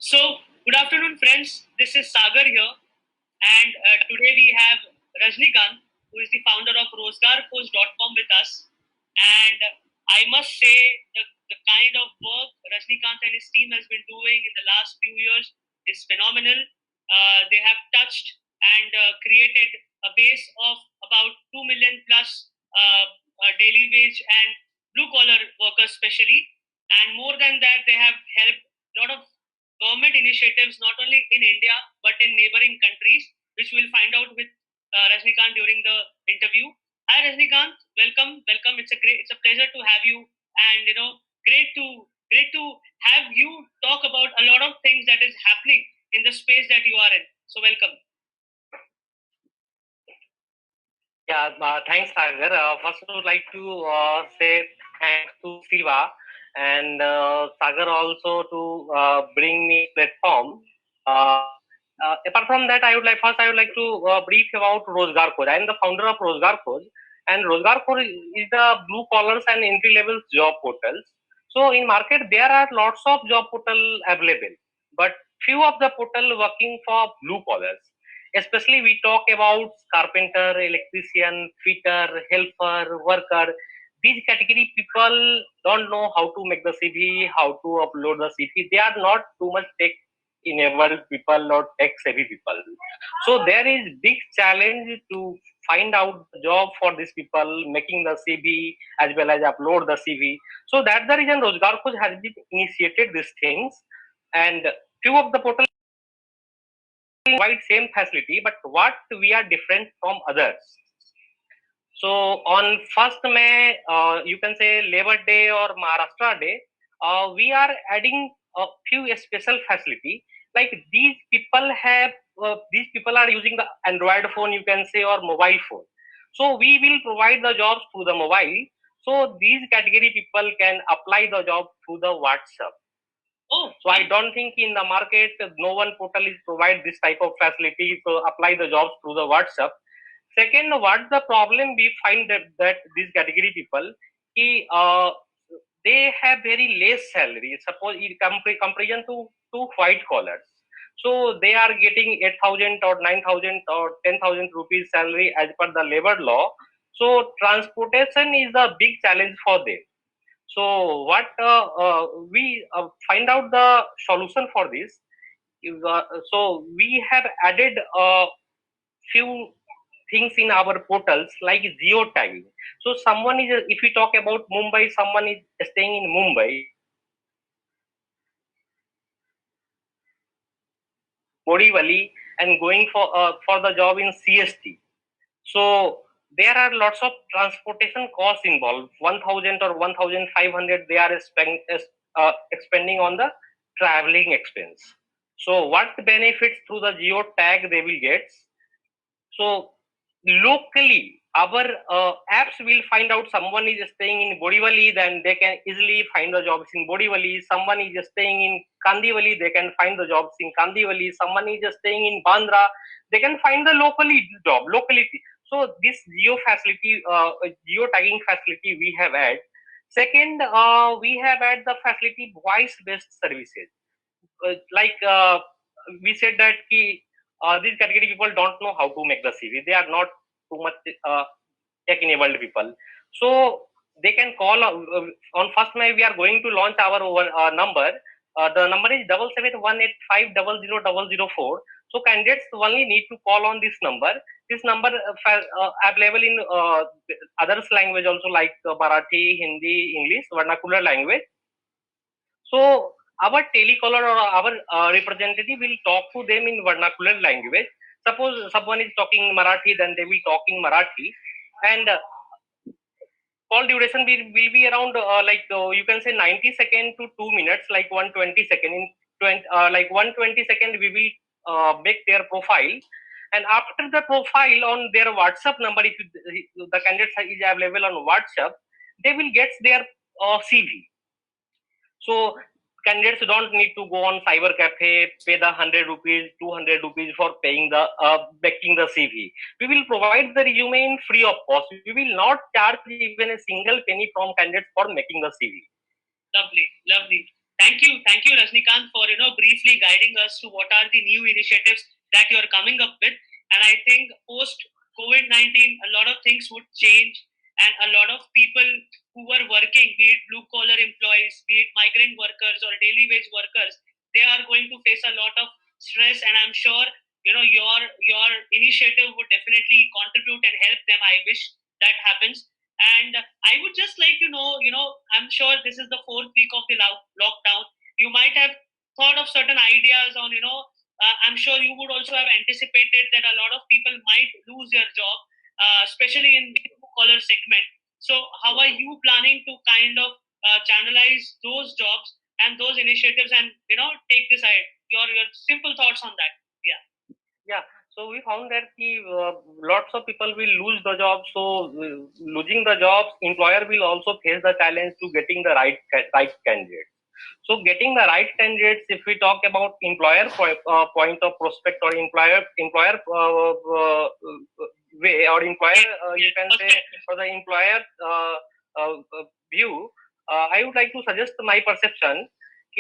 So, good afternoon, friends. This is Sagar here, and today we have Rajnikant, who is the founder of RozgarKoch.com, with us. And I must say, the kind of work Rajnikant and his team has been doing in the last few years is phenomenal. They have touched and created a base of about 2 million plus daily wage and blue collar workers, especially. And more than that, they have helped a lot of government initiatives not only in India but in neighboring countries, which we'll find out with Rajnikant during the interview. Hi Rajnikant, welcome. It's a pleasure to have you, and great to have you talk about a lot of things that is happening in the space that you are in. So welcome. Yeah, thanks, Sagar. First, I would like to say thanks to Siva and Sagar also to bring me platform. Apart from that, I would like to brief about Rozgar Khoj. I am the founder of Rozgar Khoj, and Rozgar Khoj is the blue collars and entry level job portals. So in market there are lots of job portal available, but few of the portal working for blue collars. Especially we talk about carpenter, electrician, fitter, helper, worker. These category people don't know how to make the CV, how to upload the CV. They are not too much tech enabled people or tech savvy people. So there is big challenge to find out the job for these people, making the CV as well as upload the CV. So that's the reason Rozgar Khoj has been initiated these things, and few of the portals provide same facility, but what we are different from others. So on 1st May, you can say Labor Day or Maharashtra Day, we are adding a few special facility. Like these people are using the Android phone, you can say, or mobile phone. So we will provide the jobs through the mobile. So these category people can apply the job through the WhatsApp. Oh, so I don't think in the market no one portal is provide this type of facility to apply the jobs through the WhatsApp. Second, what's the problem we find that these category people, they have very less salary. Suppose in comparison to white collars. So they are getting 8,000 or 9,000 or 10,000 rupees salary as per the labor law. So transportation is a big challenge for them. So what we find out the solution for this. So we have added a few things in our portals like geotagging. So someone is, if we talk about Mumbai, someone is staying in Mumbai, Borivali, and going for the job in CST. So there are lots of transportation costs involved. 1,000 or 1,500 they are expending on the traveling expense. So what benefits through the geo tag they will get? So locally, our apps will find out someone is staying in Borivali, then they can easily find the jobs in Borivali. Someone is staying in Kandivali, they can find the jobs in Kandivali. Someone is staying in Bandra, they can find the locality. So this geo tagging facility we have had. Second, we have had the facility voice-based services. Like we said that these category people don't know how to make the CV. They are not too much tech enabled people. So they can call on 1st May. We are going to launch our number. The number is 7718500004. So candidates only need to call on this number. This number available in others language also, like Marathi, Hindi, English, vernacular language. So our telecaller or our representative will talk to them in vernacular language. Suppose someone is talking Marathi, then they will talk in Marathi, and call duration will be around you can say 90 seconds to 2 minutes, like 120 second. In 120 second, we will make their profile, and after the profile on their WhatsApp number, if the candidate is available on WhatsApp, they will get their CV. So candidates don't need to go on cyber cafe, pay the 100 rupees, 200 rupees for paying the making the CV. We will provide the resume in free of cost. We will not charge even a single penny from candidates for making the CV. lovely. Thank you, Rajnikant, for briefly guiding us to what are the new initiatives that you are coming up with. And I think post COVID-19, a lot of things would change, and a lot of people who were working, be it blue collar employees, be it migrant workers or daily wage workers, they are going to face a lot of stress. And I'm sure your initiative would definitely contribute and help them. I wish that happens. And I would just like to know, I'm sure this is the fourth week of the lockdown. You might have thought of certain ideas on, I'm sure you would also have anticipated that a lot of people might lose their job, especially in the blue collar segment. So, how are you planning to kind of channelize those jobs and those initiatives, and take this ahead? Your simple thoughts on that. Yeah. Yeah. So we found that lots of people will lose the job. So losing the jobs, employer will also face the challenge to getting the right candidate. So getting the right candidates, if we talk about employer point of prospect or employer way or employer, you can say for the employer view, I would like to suggest my perception.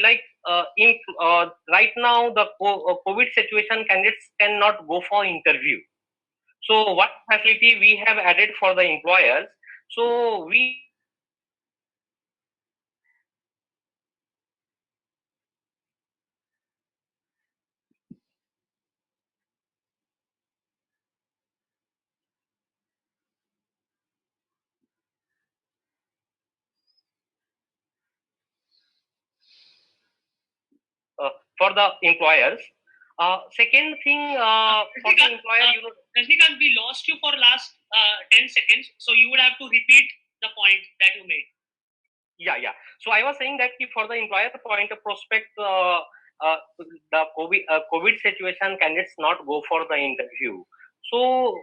Like right now the COVID situation, candidates cannot go for interview. So what facility we have added for the employers? So we for the employers. Second thing, for the employer, Rajnikant, we lost you for last 10 seconds, so you would have to repeat the point that you made. Yeah. So I was saying that for the employer point of prospect, the COVID situation, candidates not go for the interview. So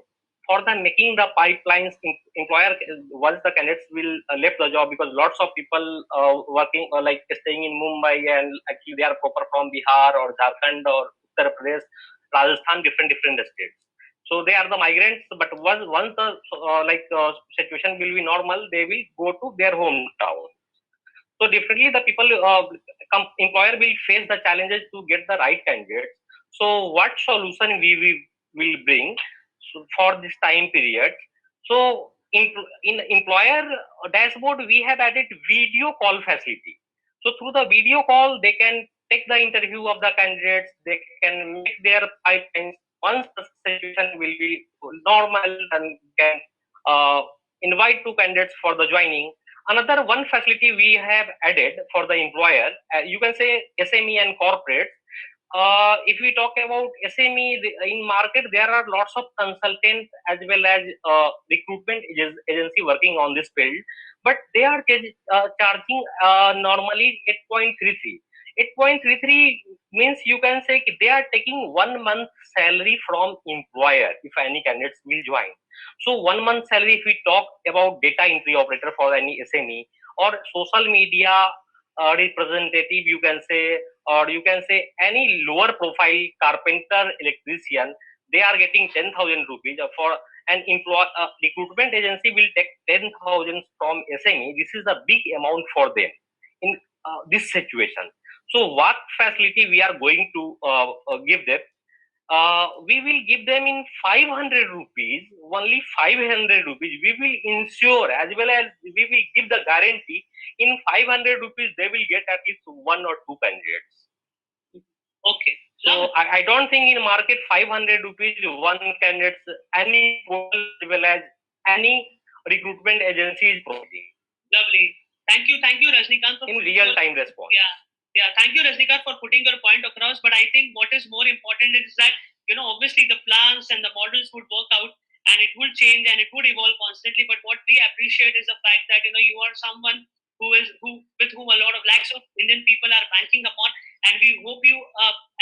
for the making the pipelines, employer once the candidates will left the job, because lots of people working like staying in Mumbai, and actually they are proper from Bihar or Jharkhand or Uttar Pradesh, Rajasthan, different states. So they are the migrants, but once the situation will be normal, they will go to their hometown. So differently, the people employer will face the challenges to get the right candidates. So what solution we will bring for this time period? So in employer dashboard, we have added video call facility. So through the video call, they can take the interview of the candidates. They can make their pipelines. Once the situation will be normal, and can invite two candidates for the joining. Another one facility we have added for the employer, you can say SME and corporate. If we talk about SME in market, there are lots of consultants as well as recruitment agency working on this field, but they are charging normally 8.33. 8.33 means you can say they are taking 1 month salary from employer if any candidates will join. So 1 month salary, if we talk about data entry operator for any SME or social media representative, you can say, or you can say any lower profile carpenter, electrician, they are getting 10,000 rupees. For an recruitment agency will take 10,000 from SME. This is a big amount for them in this situation. So what facility we are going to give them? We will give them in 500 rupees, only 500 rupees. We will ensure, as well as we will give the guarantee, in 500 rupees they will get at least one or two candidates. Okay. So I don't think in market 500 rupees one candidate, any portal as well as any recruitment agency is providing. Lovely. Thank you, Rajnikant, for in real time response. Yeah. Thank you, Rajnikant, for putting your point across. But I think what is more important is that obviously the plans and the models would work out, and it will change and it would evolve constantly. But what we appreciate is the fact that you are someone with whom a lot of lakhs of Indian people are banking upon, and we hope you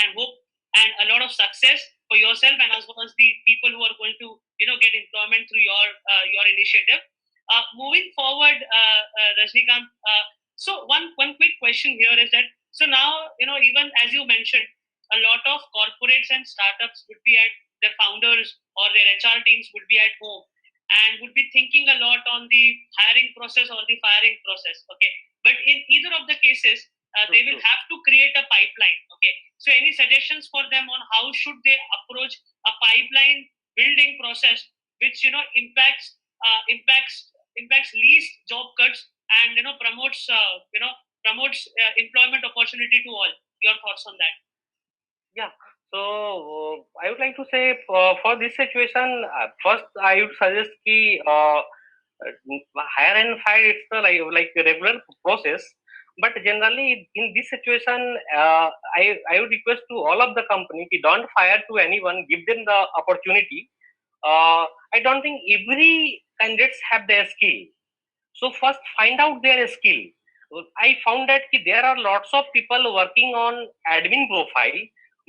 and a lot of success for yourself and as well as the people who are going to get employment through your initiative. Moving forward, Rajnikant, so one quick question here is that, so now, even as you mentioned, a lot of corporates and startups would be at their founders or their HR teams would be at home and would be thinking a lot on the hiring process or the firing process. Okay. But in either of the cases, they will have to create a pipeline. Okay, so any suggestions for them on how should they approach a pipeline building process which impacts least job cuts and promotes employment opportunity to all. Your thoughts on that? Yeah. So I would like to say for this situation, first I would suggest ki hire and fire it's the like a regular process. But generally in this situation, I would request to all of the company ki don't fire to anyone, give them the opportunity. I don't think every candidates have their skill. So first find out their skill. I found that there are lots of people working on admin profile,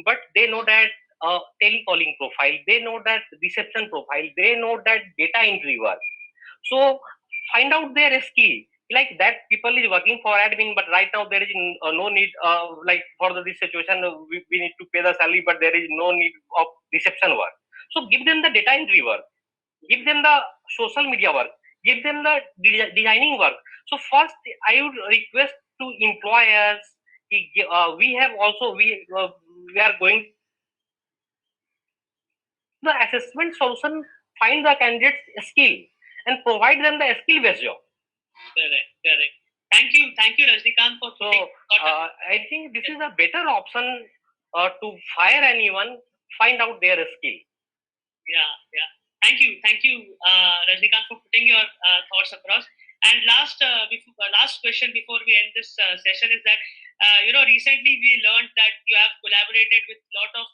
but they know that telecalling profile, they know that reception profile, they know that data entry work. So find out their skill. Like that people is working for admin, but right now there is no need like for this situation we need to pay the salary, but there is no need of reception work. So give them the data entry work, give them the social media work, give them the designing work. So first I would request to employers, we have also we are going the assessment solution, find the candidate's skill and provide them the skill based job. Correct. Thank you, Rajnikant, for so I think this is a better option to fire anyone, find out their skill. Yeah. Thank you, Rajnikant, for putting your thoughts across. And last question before we end this session is that recently we learned that you have collaborated with a lot of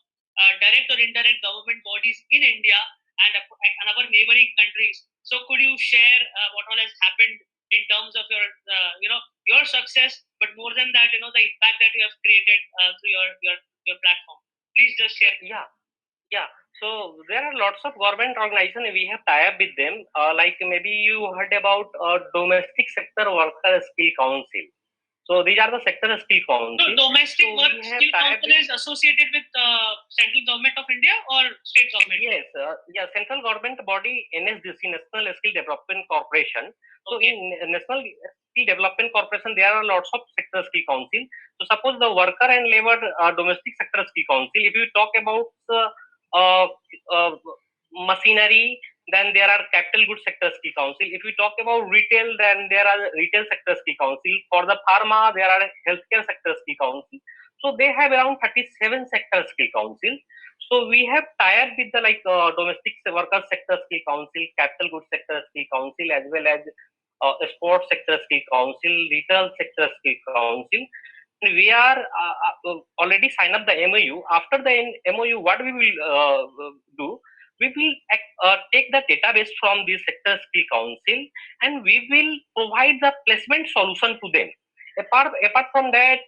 direct or indirect government bodies in India and our neighboring countries. So could you share what all has happened in terms of your success, but more than that, the impact that you have created through your platform? Please just share. Yeah. So there are lots of government organizations we have tie up with them. Like maybe you heard about domestic sector worker skill council. So these are the sector skill council. So domestic work skill council is associated with central government of India or state government? Yes, central government body NSDC, National Skill Development Corporation. So in National Skill Development Corporation, there are lots of sector skill council. So suppose the worker and labor domestic sector skill council. If you talk about machinery, then there are capital goods sector skill council. If we talk about retail, then there are retail sector skill council. For the pharma, there are healthcare sector skill council. So they have around 37 sector skill council. So we have tied with the domestic worker sector skill council, capital goods sector skill council, as well as sports sector skill council, retail sector skill council. We are already signed up the MOU. After the MOU, what we will do? We will take the database from the sector skill council and we will provide the placement solution to them. Apart from that,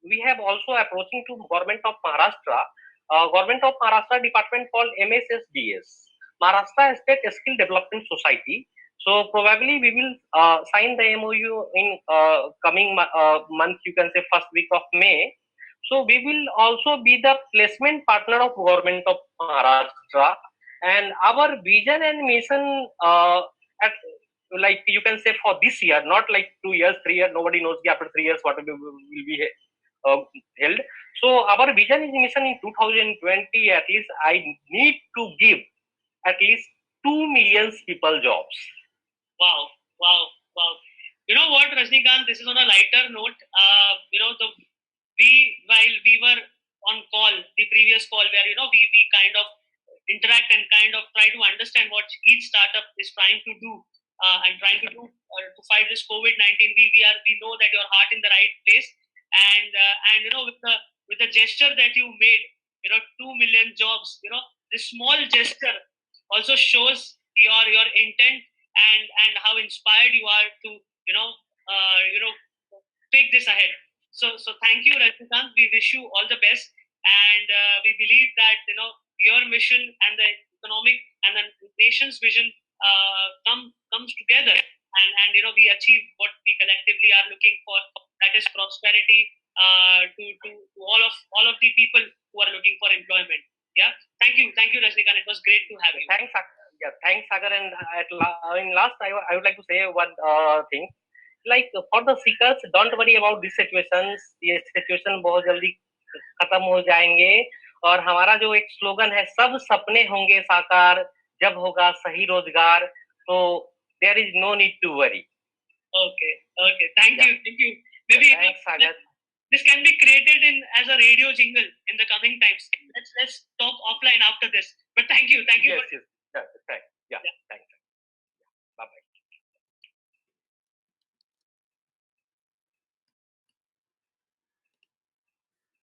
we have also approaching to government of Maharashtra. Government of Maharashtra department called MSSDS, Maharashtra State Skill Development Society. So probably we will sign the MOU in coming month. You can say first week of May. So we will also be the placement partner of government of Maharashtra, and our vision and mission at like you can say for this year, not like 2 years, 3 years. Nobody knows after 3 years what will be held. So our vision and mission in 2020, at least I need to give at least 2 million people jobs. Wow. You know what, Rajnikant, this is on a lighter note. While we were on call, the previous call where, we kind of interact and kind of try to understand what each startup is trying to do and trying to do to fight this COVID-19. We know that your heart in the right place, and with the gesture that you made, 2 million jobs, this small gesture also shows your intent and how inspired you are to take this ahead. So thank you, Rajnikant. We wish you all the best, and we believe that your mission and the economic and the nation's vision comes together, and we achieve what we collectively are looking for. That is prosperity to all of the people who are looking for employment. Yeah, thank you, Rajnikant. It was great to have you. Thanks, Sagar. And in last, I would like to say one thing. like for the seekers, don't worry about these situations. ये situation बहुत जल्दी खत्म हो जाएंगे और हमारा जो एक स्लोगन है, सब सपने होंगे साकार जब होगा सही रोजगार, तो there is no need to worry. Okay, okay. Thank Yeah. you, thank you. Maybe Thanks, Sagar. this can be created in as a radio jingle in the coming times. Let's talk offline after this. But thank you Yes, for yes. Yeah, thanks. Yeah.